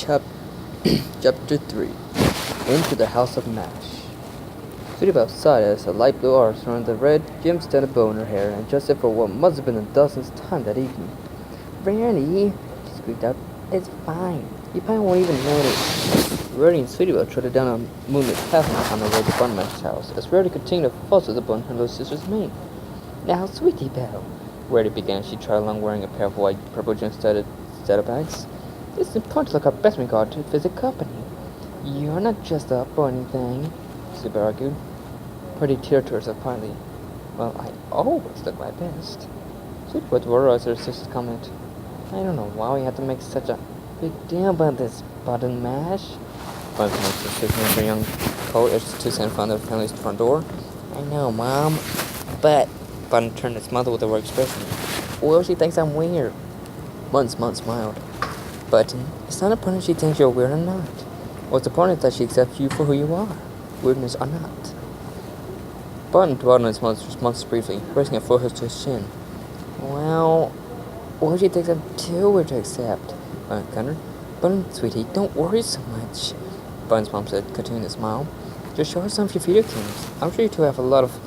Chapter 3. Into the House of Mash. Sweetie Belle sighed as a light blue arc surrounded the red gem-studded bow in her hair and adjusted for what must have been the dozenth time that evening. "Rarity," she squeaked out. "It's fine. You probably won't even notice." Rarity and Sweetie Belle trotted down a moonlit path on their way to Bunmash's house as Rarity continued to fuss upon her little sister's mane. "Now, Sweetie Belle," Rarity began as she trotted along wearing a pair of white purple gem-studded saddlebags. "It's important to look our best when we go out to visit company. You're not just up or anything," Sweetie argued. Pretty tear to herself quietly. "Well, I always look my best." Sweetie was worried as her sister's comment. "I don't know why we had to make such a big deal about this button mash." Bunny finished the sister of her young coat as the two sat in front of their family's front door. "I know, Mom, but..." Button turned to its mother with a worried expression. "Well, she thinks I'm weird." Button smiled. "Button, it's not important if she thinks you're weird or not. What's important is that she accepts you for who you are, weirdness or not." Button dwelled on his mother's response briefly, raising her forehead to his chin. Well, she thinks I'm too weird to accept," Button countered. "Button, sweetie, don't worry so much," Button's mom said, continuing to smile. "Just show her some of your video games. I'm sure you two have a lot of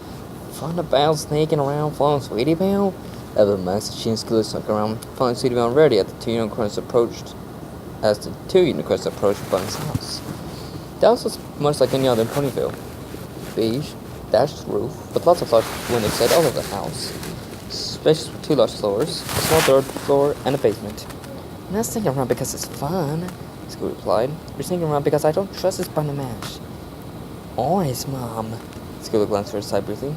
fun about sneaking around following Sweetie Belle." Evelyn Max, she and Skillet snuck around, following Sweetie Belle ready as the two unicorns approached Button's house. The house was much like any other in Ponyville. Beige, thatched roof, with lots of large windows set all over the house. Spacious with two large floors, a small third floor, and a basement. "I'm not sneaking around because it's fun," Skillet replied. "You're sneaking around because I don't trust this Button Mash." "Always, Mom," Skillet glanced to her side briefly.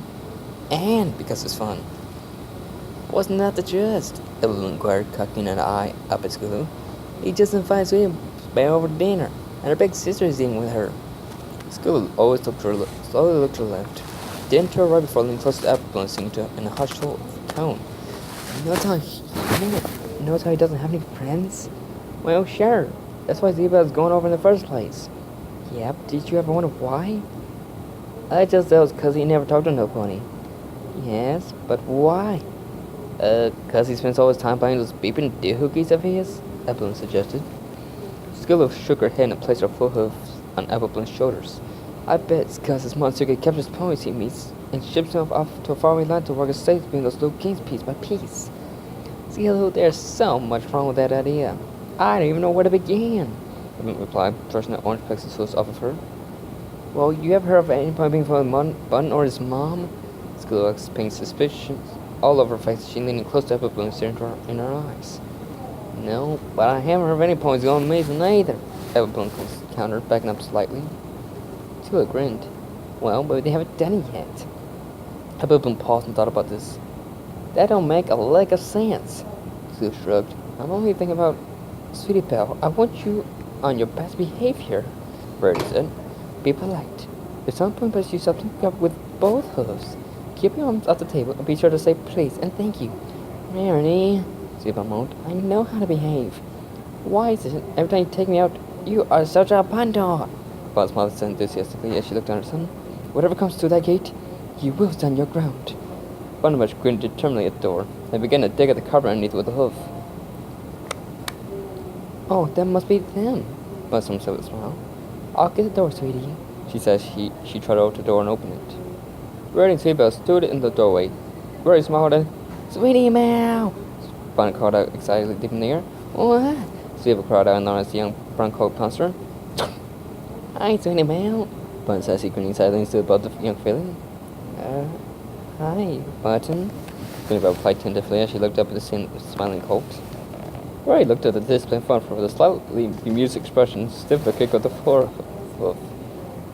"And because it's fun." "Wasn't that the gist?" Evelyn inquired, cocking an eye up at Skillet. "He just invited Sweetie Belle over to dinner, and her big sister is eating with her." Skillet slowly looked to the left, then to her right before leaning close to Apple and singing in a hushed tone. Notice how he doesn't have any friends?" "Well, sure. That's why Zebra is going over in the first place." "Yep. Did you ever wonder why?" "I just thought it was 'cause he never talked to no pony." "Yes, but why?" 'Cause he spends all his time playing those beeping doohickeys of his," Evelyn suggested. Skillet shook her head and placed her forehoofs on Evelyn's shoulders. "I bet it's 'cause his monster captures ponies he meets and ships them off to a faraway land to work as slaves between those little games piece by piece." "Skillet, there's so much wrong with that idea. I don't even know where to begin," Evelyn replied, brushing the orange plexiglass off of her. "Well, you ever heard of anybody being from Button or his mom?" Skillet asked, paying suspicion all over her face. She leaning close to Evelyn, staring in her eyes. "No, but I haven't heard of any ponies going amazing either," Evelyn countered, backing up slightly. Skillet grinned. "Well, but they haven't done it yet." Evelyn paused and thought about this. "That don't make a lick of sense." Skillet shrugged. "I'm only thinking about Sweetie Belle. I want you on your best behavior," Rarity said. "Be polite. If some point puts you something up with both hooves, keep your arms off the table and be sure to say please and thank you." "Rarity," Sweetie Belle moaned. "I know how to behave." "Why is it every time you take me out, you are such a bundle?" Button's mother said enthusiastically as she looked at her son. "Whatever comes through that gate, you will stand your ground." Button grinned determinedly at the door and began to dig at the carpet underneath with a hoof. "Oh, that must be them," Button said with a smile. "I'll get the door, sweetie," she said as she trotted over to the door and opened it. Rarity and Sweetie Belle stood in the doorway. Rarity smiled and, "Sweetie Meow!" Button called out excitedly deep in the air. "What?" Sweetie Belle cried out and noticed the young brown-coated monster. "Hi, Sweetie Meow," Button said as he grinned excitedly and stood above the young filly. Hi, Button," Sweetie Belle replied tentatively as she looked up at the smiling colt. Rarity looked at the display in front of her with a slightly bemused expression, stiff with a kick of the floor.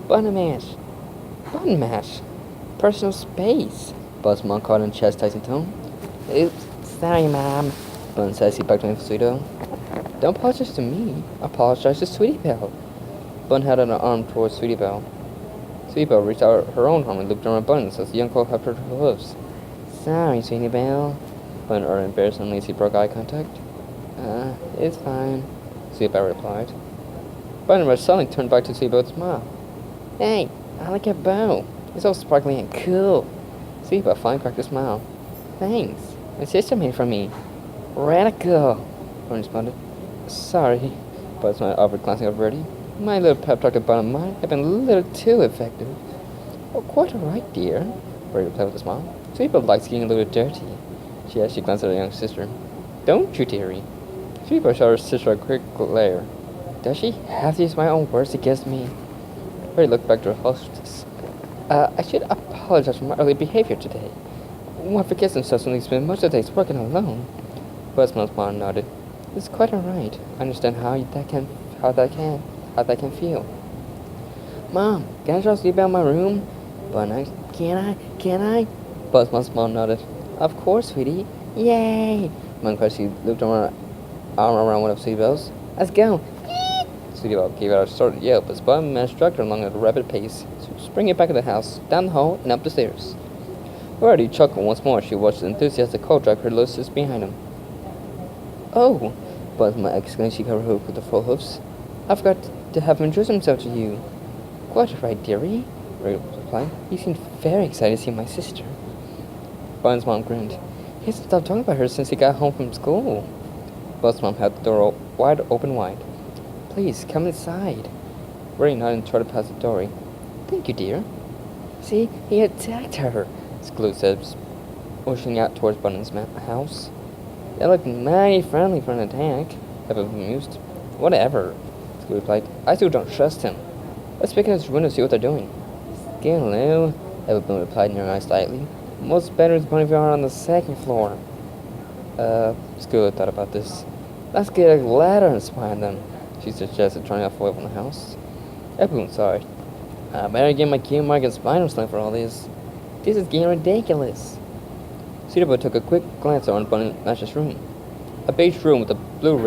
Button Mash. Personal space," Button's mom called in a chastising tone. "Oops, sorry, Mom," Button said as he backed away from Sweetie Belle. "Don't apologize to me. Apologize to Sweetie Belle." Button held out an arm towards Sweetie Belle. Sweetie Belle reached out her own arm and looked around Button's as the young colt helped her to her hooves. "Sorry, Sweetie Belle," Button uttered embarrassingly as he broke eye contact. It's fine," Sweetie Belle replied. Button suddenly turned back to Sweetie Belle with a smile. "Hey, I like your bow. It's all sparkly and cool." Sweetie Belle finally cracked a smile. "Thanks. My sister made it for me." "Radical," Button responded. "Sorry," Buzz smiled upward, glancing at Verdi. My little pep talk about mine had been a little too effective. Oh, quite all right, dear, Verdi replied with a smile. Sweeper likes getting a little dirty. She glanced at her young sister. Don't you, dearie? Sweeper shot her sister a quick glare. Does she have to use my own words against me? Verdi looked back to her hostess. I should apologize for my early behavior today. One forgets themselves when they spend most of the days working alone. Buzzman's mom nodded. It's quite all right. I understand how that can feel. Mom, can I just sleep out my room? But can I? Buzzman's mom nodded. Of course, sweetie. Yay! Mom Crusty looped her arm around one of Sweetie Belle's. Let's go. Sweetie Belle gave out a startled yelp as Button struck her along at a rapid pace, springing back in the house, down the hall, and up the stairs. Already chuckled once more as she watched the enthusiastic colt drag her little sis behind him. Oh! Buzzma exclaimed, she covered her with the full hoofs. I forgot to have him introduce himself to you. Quite right, dearie, Ray replied. He seemed very excited to see my sister. Buzz's mom grinned. He hasn't stopped talking about her since he got home from school. Buzz's mom held the door wide. Please, come inside. Ray nodded and trotted past the door. Thank you, dear. See, he attacked her, Scloo said, pushing out towards Button's house. They looked mighty friendly for an attack, Eva amused. Whatever, Scloo replied. I still don't trust him. Let's peek in his window and see what they're doing. Hello, Eva replied, near her eyes slightly. Most bedrooms are on the second floor. Scloo thought about this. Let's get a ladder and spy on them, she suggested, trying out foil from the house. Eva sighed. I better get my key mark and spider sling for all this. This is getting ridiculous. Cedarboy took a quick glance around Bunny's room. A beige room with a blue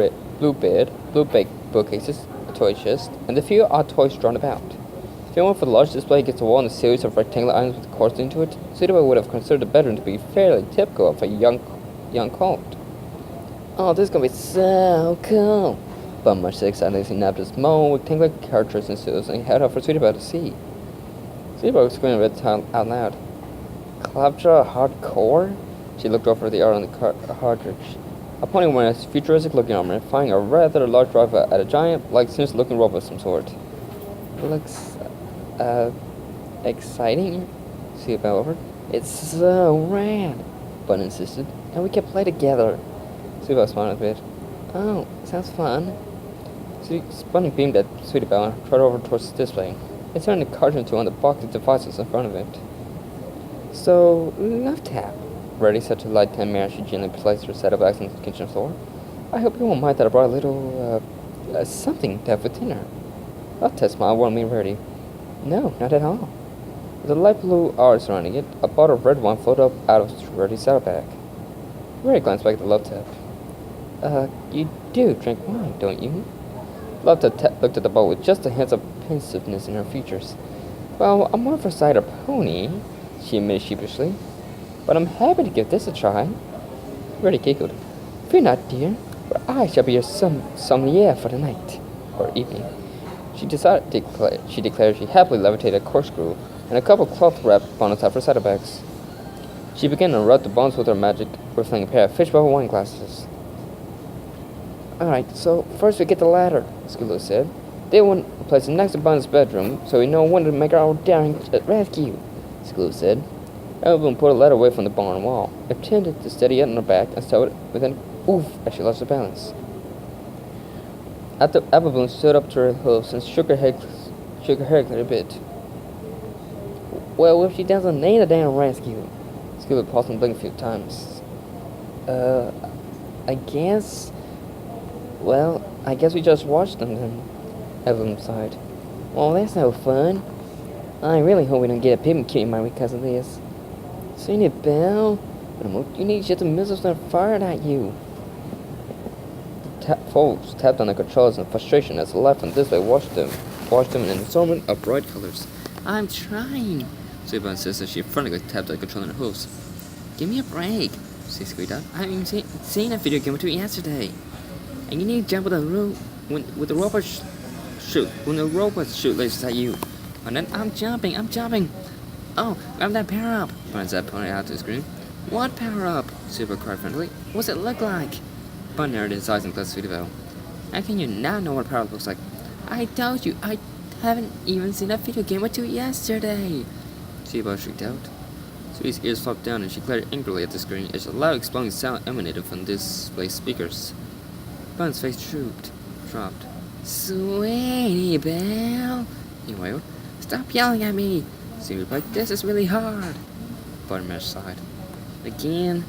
bed, blue bookcases, a toy chest, and a few odd toys drawn about. If you went for the large display against the wall and a series of rectangular items with cords into it, Cedarboy would have considered the bedroom to be fairly typical of a young cult. Oh, this is gonna be so cool! Bummer said excitedly as he nabbed his small, rectangular cartridge and seals and he held out for Cedarboy to see. Cedarboy screamed and read out loud. Claptra Hardcore? She looked over the art on the cartridge. A pony wearing a futuristic-looking armor, firing a rather large rifle at a giant, sinister-looking robot of some sort. Looks, exciting? See about over. It's so rad, Bun insisted, and we can play together. Sweetie smiled a bit. Oh, sounds fun. Bunny beamed at Sweetie Belle and trotted over towards the display. It turned the cartridge into one of the box of devices in front of it. So, love tap, Reddy said to light 10 mirrors. She gently placed her set of bags on the kitchen floor. I hope you won't mind that I brought a little, something to have for dinner. Love tap smiled warmly at Reddy. No, not at all. With a light blue R surrounding it, a bottle of red wine floated up out of Reddy's saddlebag. Reddy glanced back at the Love Tap. You do drink wine, don't you? Love Tap looked at the bottle with just a hint of pensiveness in her features. Well, I'm more of a cider pony, she admitted sheepishly. But I'm happy to give this a try. Reddy giggled. Fear not, dear, for I shall be your sommelier for the night, or evening. She declared she happily levitated a corkscrew and a couple of cloth-wrapped bonnets out for saddlebags. She began to rub the bones with her magic, refilling a pair of fishbowl wine glasses. Alright, so first we get the ladder, Skillo said. They want to place it next to Bun's bedroom, so we know when to make our daring rescue, Skillo said. Evelyn pulled a ladder away from the barn wall, attempted to steady it on her back, and stowed it with an oof as she lost her balance. After Evelyn stood up to her hoofs and shook her head a bit. Well, if she doesn't need a damn rescue, Skillo paused and blinked a few times. I guess we just watched them then, Evelyn sighed. Well, that's no fun. I really hope we don't get a pin cutie mark because of this. Sweetie Belle, you need to get the missiles that are fired at you. Folks tapped on the controls in frustration as the light from the display washed them in an assortment of bright colors. I'm trying, Suba insisted as she frantically tapped the control on her hooves. Give me a break, she squeaked out. I haven't seen a video game or two yesterday. And you need to jump with the robots shoot lasers at you. And then I'm jumping. Oh, grab that power up, Bun said, pointing out to the screen. What power up? Super cried friendly. What's it look like? Bun narrowed his eyes and glanced at Sweetie Belle. How can you not know what power looks like? I told you, I haven't even seen a video game or two yesterday. Sweetie shrieked out. Sweetie's ears flopped down and she glared angrily at the screen as a loud exploding sound emanated from display speakers. Bun's face dropped. Sweetie Belle, he wailed. Stop yelling at me. Sweetie replied, this is really hard. Buttermash sighed. Again?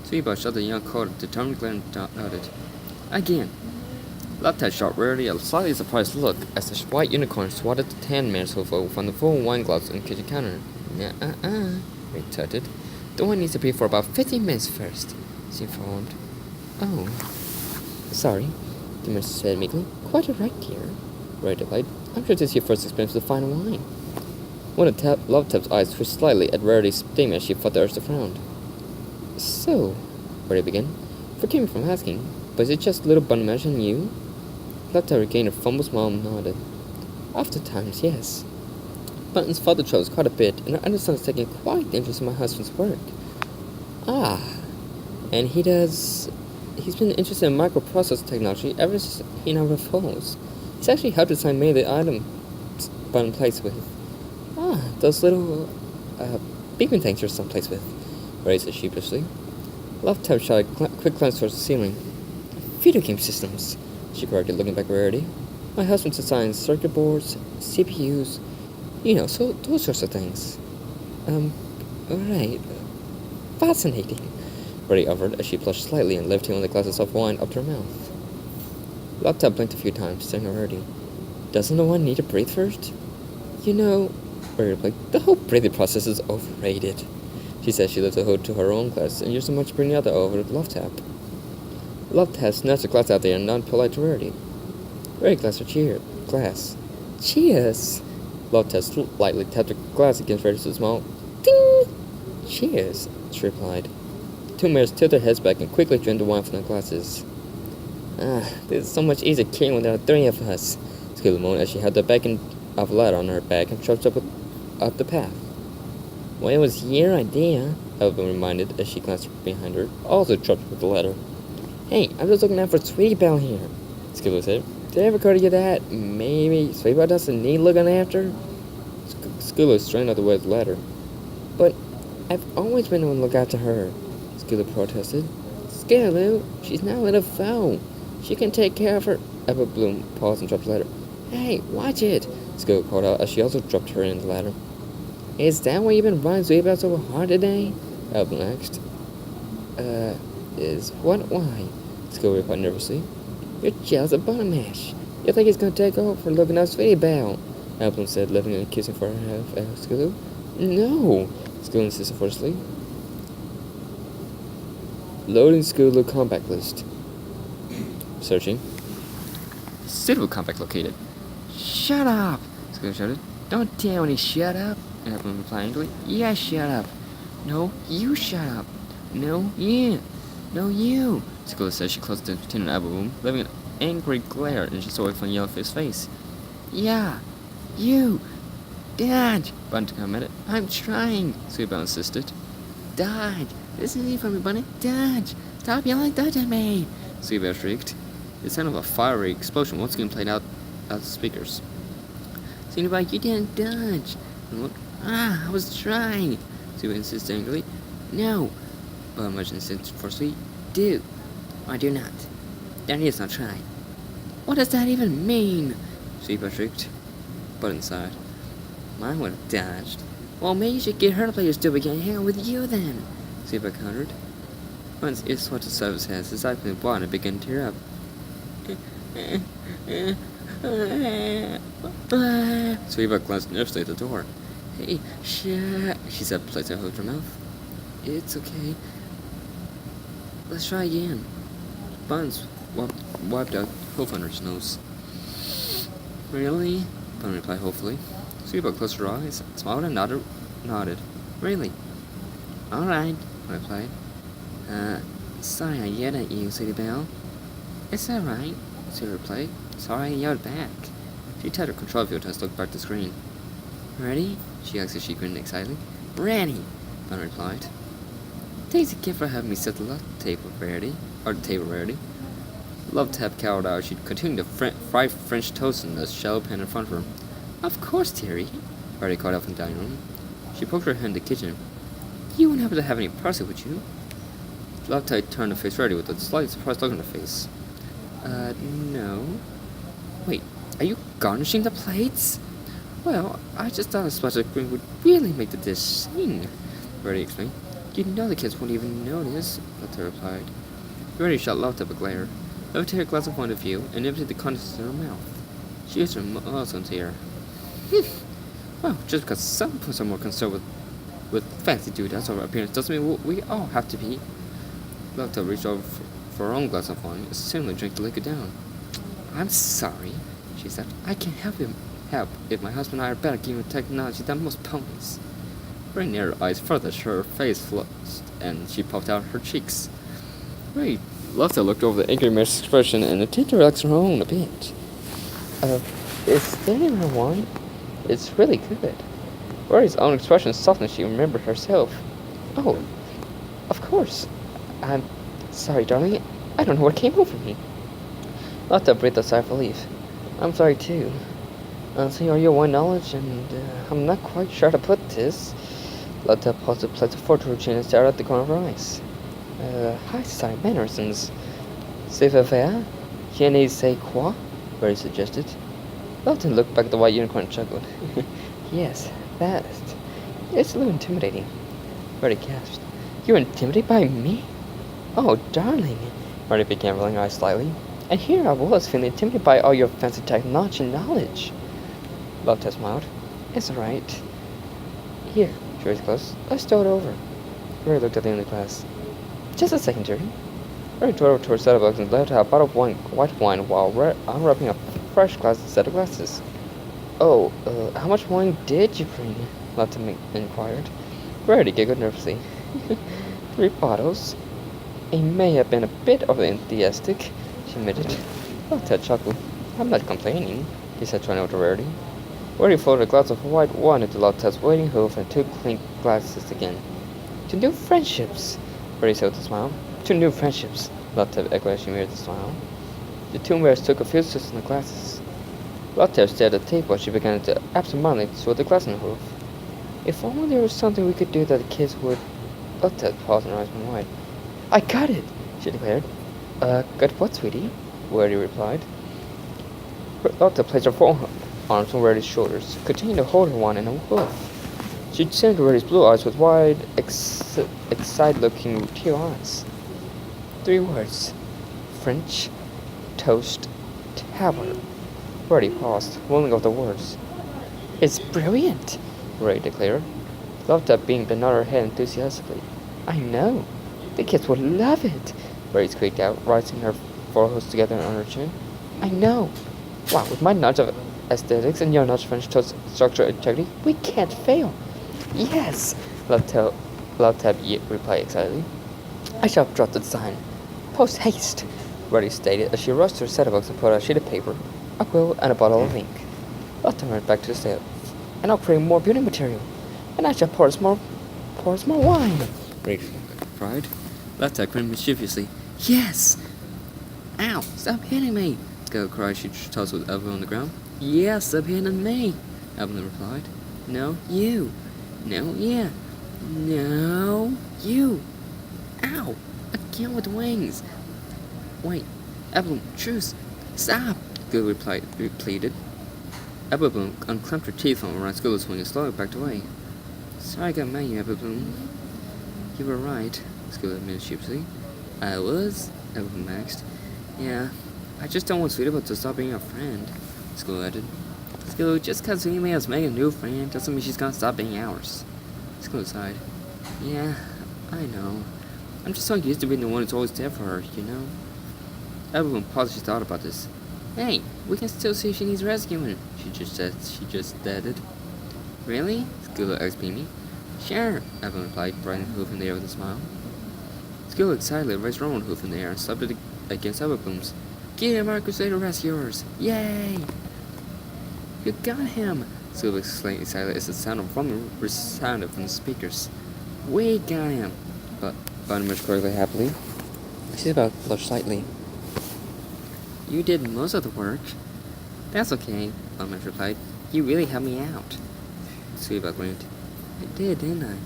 Sweetie shot the young coat, determined glare and nodded. Again. Laptop shot Rarity a slightly surprised look as the white unicorn swatted the tan man's sofa from the full wine glass on the kitchen counter. He tutted. The wine needs to be for about 15 minutes first, she informed. Oh. Sorry, the mistress said meekly. Quite right, dear. Rarity replied. I'm sure this is your first experience with fine wine. One of Lovetup's eyes twitched slightly at Rarity's statement as she fought the urge to frown. So, Rarity began, forgive me for asking, but is it just little Buttermash and you? Lovetup regained a fumble smile and nodded. Oftentimes, yes. Button's father travels quite a bit, and our underson is taking quite the interest in my husband's work. Ah, and he's been interested in microprocessor technology ever since he and I were foals. He's actually helped design many of the items Button plays with. Ah, those little, beeping things you're someplace with, Ray said sheepishly. Lovetup shot a quick glance towards the ceiling. Video game systems, she corrected, looking back at Rarity. My husband designs circuit boards, CPUs, so those sorts of things. Alright. Fascinating, Rarity offered as she blushed slightly and lifted one of the glasses of wine up to her mouth. Laptop blinked a few times, staring at Rarity. Doesn't the one need to breathe first? Rarity replied, the whole breathing process is overrated. She said she lifted the hood to her own glass and used so much to bring the other over to Lovetap. Lovetap snatched the glass out there and nodded polite to Rarity. Rarity glass. Cheers! Lovetap lightly tapped the glass against Rarity's small. Ding! Cheers, she replied. The two mares tilted their heads back and quickly drained the wine from their glasses. This is so much easier carrying when there are 3 of us, squealed Moan as she held the back end of a ladder on her back and trudged up the path. Well, it was your idea, Evelyn reminded as she glanced behind her, also trudged with the ladder. Hey, I'm just looking out for Sweetie Belle here, Skillet said. Did it ever occur to you that maybe Sweetie Belle doesn't need looking after? Skillet strained out the way of the ladder. But I've always been the one to look after her, Skillet protested. Skillet, she's not a little foe. She can take care of her. Evelyn Bloom paused and dropped the ladder. Hey, watch it, Skillet called out as she also dropped her in the ladder. Is that why you've been riding Sweetie Belle so hard today? Evelyn asked. Is what? Why? Skillet replied nervously. You're jealous of Buttermash. You think he's gonna take over for looking at Sweetie Belle? Evelyn said, lifting and kissing for her half Skillet. No, Skillet insisted forcefully. Loading Skillet compact list. Searching. Suitable compact located. Shut up! Skillet shouted. Don't tell me shut up. And Evelyn replied angrily. Yeah, shut up. No, you shut up. No, you. No, you. Skillet said she closed the tin and elbow room, leaving an angry glare and she saw away from Yellowface's face. Yeah, you. Dad! Bunny commented. I'm trying, Sweetie Belle insisted. Dad! This is easy for me, Bunny. Dad! Stop yelling Dad at me! Sweetie Belle shrieked. The sound of a fiery explosion once again played out the speakers. Sweetie Belle, you didn't dodge. I was trying, Sweetie Belle insisted angrily. No, Buttermash insisted forcefully. Do. I do not. That is not try. What does that even mean? Sweetie Belle shrieked. But inside, mine would have dodged. Well, maybe you should get her to play your stupid game and hang out with you then, Sweetie Belle countered. Once it swept the side of his hands, his eyes became blind and began to tear up. Sweetie Belle glanced nervously at the door. Hey, shut, she said, placing her hood to her mouth. It's okay. Let's try again. Buns wiped out hope under his nose. Really? Bun replied hopefully. Sweetie Belle closed her eyes, smiled and nodded. Really? Alright, I replied. Sorry I yelled at you, Sweetie Belle. It's alright, Sweetie replied. Sorry I yelled back. She tapped her control wheel to look back at the screen. Ready? She asked as she grinned excitedly. Ready, Bun replied. Thanks again for having me set the table, Rarity. Love Tap cowered out. She'd continue to fry French toast in the shallow pan in front of her. Of course, Terry. Brady called out from the dining room. She poked her head in the kitchen. You wouldn't happen to have any parsley, would you? Love Tap turned to face Brady with a slightly surprised look on her face. No. Wait, are you garnishing the plates? Well, I just thought a splash of green would really make the dish sing, Brady explained. You know the kids won't even notice, Love replied. Brady shot Love a glare, lifted her glass of wine to view, and emptied the contents in her mouth. She used her muzzle to hear. Well, just because some people are more concerned with fancy doodads or appearance doesn't mean we all have to be. Love reached over for her own glass of wine, and similarly drank the liquor down. I'm sorry, she said. I can't help if my husband and I are better given technology than most ponies. Very narrow eyes further, her face flushed, and she puffed out her cheeks. Ray Love looked over the angry mare's expression and attempted to relax her own a bit. Is there any more wine? It's really good. Rory's own expression softened as she remembered herself. Oh, of course. I'm sorry, darling. I don't know what came over me. Lotta breathed a sigh of relief. I'm sorry, too. Senor, your wine knowledge, and I'm not quite sure how to put this. Lotta paused to place a fork to her chin and stared at the corner of her eyes. High society mannerisms. C'est vrai? Je ne sais quoi? Rory suggested. Lotta looked back at the white unicorn and chuckled. Yes, that. It's a little intimidating. Rory gasped. You're intimidated by me? Oh, darling. Rory began rolling her eyes slightly. And here I was, feeling intimidated by all your fancy technology and knowledge. Love smiled. It's alright. Here, she was close. Let's start over. Rory looked at the end of the glass. Just a second, Jerry. Rory tore over to her set of books and let out a bottle of white wine while unwrapping a fresh set of glasses. Oh, how much wine did you bring? Love inquired. Rory giggled nervously. 3 bottles. It may have been a bit overly enthusiastic, she admitted. Love chuckled. I'm not complaining, he said, trying out the rarity. Rory floated a glass of white wine into Lotta's waiting hoof and 2 clean glasses again. 2 new friendships, Rory said with a smile. 2 new friendships, Lotta echoed as she mirrored the smile. The 2 mirrors took a few sips in the glasses. Lotta stared at the table as she began to absentmindedly swivel the glass in her hoof. If only there was something we could do that the kids would. Lotta paused and her eyes went wide. I got it, she declared. Got what, sweetie? Rory replied. Lotta placed her forearms on Rory's shoulders, continuing to hold her wine in her hoof. She turned to Rory's blue eyes with wide, excited-looking tear eyes. 3 words. French, toast, tower. Rory paused, mulling over the words. It's brilliant, Rory declared. Lotta beamed and nodded her head enthusiastically. I know. The kids would love it, Rory squeaked out, rising her foreheads together on her chin. I know. Wow, with my knowledge of aesthetics and your knowledge of French toast structural integrity, we can't fail. Yes, Lotta replied excitedly. I shall drop the design. Post haste, Rory stated as she rushed to her set of books and put out a sheet of paper, a quill, and a bottle of ink. Lotta went back to the stove. And I'll create more building material. And I shall pour us more wine, Rory cried. Lotta grinned mischievously. Yes! Ow! Stop hitting me! Scarlet cried. She tossed with Evelyn on the ground. Yes, stop hitting me! Evelyn replied. No, you! No, yeah! No, you! Ow! Again with wings! Wait, Evelyn, truce! Stop! Scarlet pleaded. Evelyn unclamped her teeth from around Scarlet's wing and slowly backed away. Sorry I got mad at you, Evelyn. You were right, Scarlet admitted sheepishly. I was? Evelyn maxed. Yeah, I just don't want Sweetable to stop being a friend, Scarlet added. Scarlet, just because we made us make a new friend doesn't mean she's gonna stop being ours. Scarlet sighed. Yeah, I know. I'm just so used to being the one who's always there for her, you know? Evelyn paused as she thought about this. Hey, we can still see if she needs rescuing, she just added. Really? Scarlet asked beaming. Sure, Evelyn replied, brightening her hoof in the air with a smile. Scarlet excitedly raised her own hoof in the air and slapped it against Evelyn's. Get him, our Crusader rescuers! Yay! You got him! Scarlet exclaimed excitedly as the sound of rumbling resounded from the speakers. We got him! But Bunny emerged correctly happily. She's about to blush slightly. You did most of the work. That's okay, Bun replied. You really helped me out. Sweetie grinned. I did, didn't I?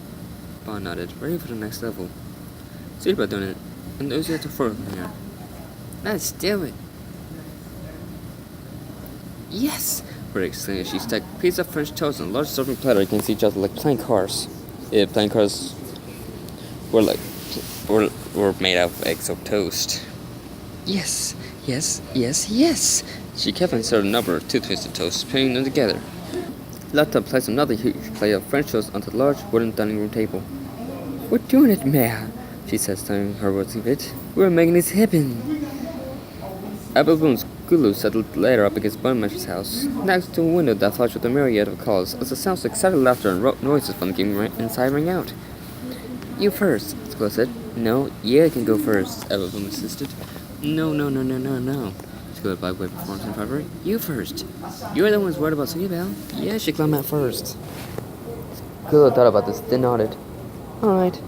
Bun nodded, ready for the next level. Sweetie doing it, and those at the fourth here. Let's do it. Yes! Bert exclaimed as she stacked pieces of French toast on a large serving platter against each other like playing cars. Playing cars were made out of eggs or toast. Yes, yes, yes, yes! She carefully inserted a number of toothpicks toast, pinning them together. Lotta placed another huge plate of French toast onto the large wooden dining room table. We're doing it, Mère, she said, studying her words a bit. We're making this happen. Apple Bloom's Gulu settled later up against Bun Mash's house, next to a window that flashed with a myriad of calls as the sounds of excited laughter and noises from the game inside rang out. You first, Skull said. No, you can go first, Apple Bloom insisted. No. Skull replied with performance in favor. You first. You're the one who's worried about Sweetie Belle. Yeah, she climbed out first. Skull thought about this, then nodded. Alright.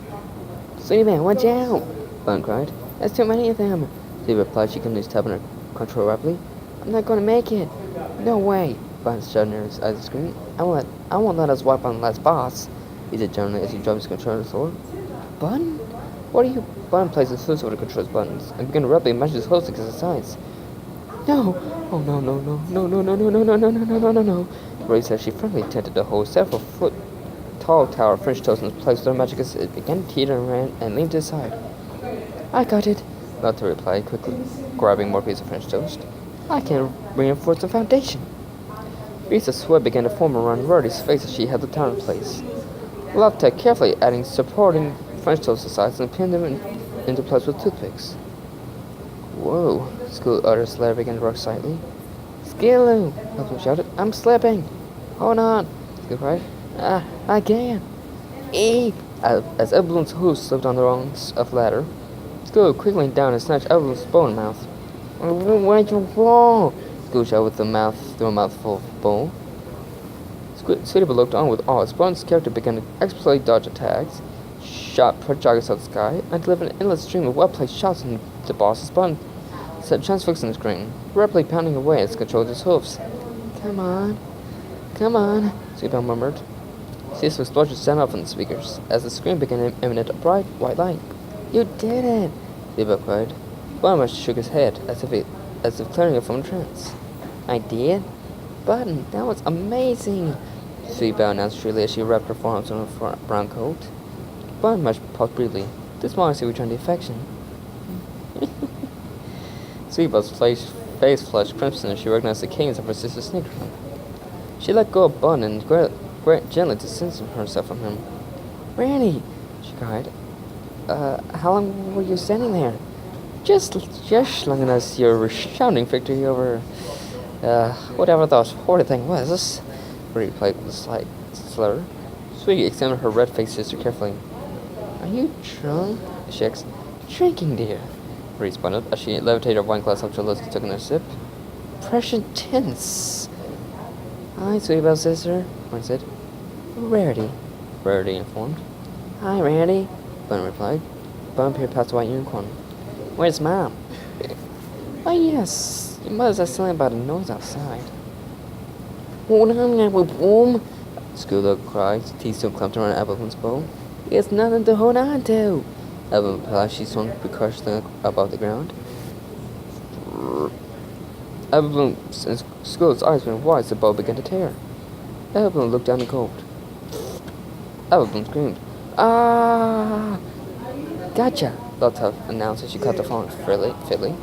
Sweetie Belle, watch out! Bun cried. There's too many of them. She replied she couldn't use tapping her control rapidly. I'm not going to make it. No way. Bun shouted in her eyes the screen. I won't let us wipe on the last boss, he said generally as he dropped his controller to the floor. Bun? What are you? Bun placed his fingers over the control's buttons and began to rapidly measure his host against his sides. No! Oh no. Grace said she firmly attempted to hold several foot tall tower of French toast in place with her magic as it began to teeter and ran and leaned to his side. I got it, Lotta replied quickly, grabbing more pieces of French toast. I can reinforce the foundation. Risa's sweat began to form around Rarity's face as she held the tower in place. Lotta carefully adding supporting French toast to the sides and pinned them into place with toothpicks. Whoa, School uttered as Larry began to rock slightly. Skillu, Lotta shouted. I'm slipping. Hold on, School cried. I can't. As Evelyn's hooves slipped on the rungs of the ladder, School quickly leaned down and snatched Evelyn's bowl in mouth. Where'd you fall? School shouted with through a mouthful of bowl. Sweetie looked on with awe as Bun's character began to expertly dodge attacks, shot projectiles out of the sky, and delivered an endless stream of well-placed shots into the boss's Bun, set transfixing the screen, rapidly pounding away as it controlled his hooves. Come on, Sweetie murmured. Ceaseless explosions sounded off from the speakers as the screen began to emanate a bright white light. You did it! Sweetie cried. Bun shook his head as if clearing it from a trance. I did? Button, that was amazing! Sweetie announced shrilly as she wrapped her forearms in her brown coat. Bun paused briefly. This modesty returned the affection. Sweetie's face flushed crimson as she recognized the cadence of her sister's sneaker. She let go of Bun and gently distanced herself from him. Randy, she cried. How long were you standing there? Just long enough as your resounding victory over, whatever that horrid thing was, Bree replied with a slight slur. Sweetie examined her red-faced sister carefully. Are you drunk? She asked. Drinking, dear, Bree spun up as she levitated her wine glass up to her lips and took another sip. Precious tense. Hi, Sweetie sister, Bun said. Rarity informed. Hi, Randy, Bun replied. Bun peered past the white unicorn. Where's Mom? Oh, yes. Your mother's asking about a noise outside. Hold on, Apple Bloom, School cried, teeth still clamped around Apple's bow. It's nothing to hold on to. Apple replied. She swung precautiously above the ground. Apple and School's eyes went wide as the bow began to tear. Apple looked down and gulped. Apple screamed. Ah! Gotcha! Lotta announced as she cut the phone fiddly.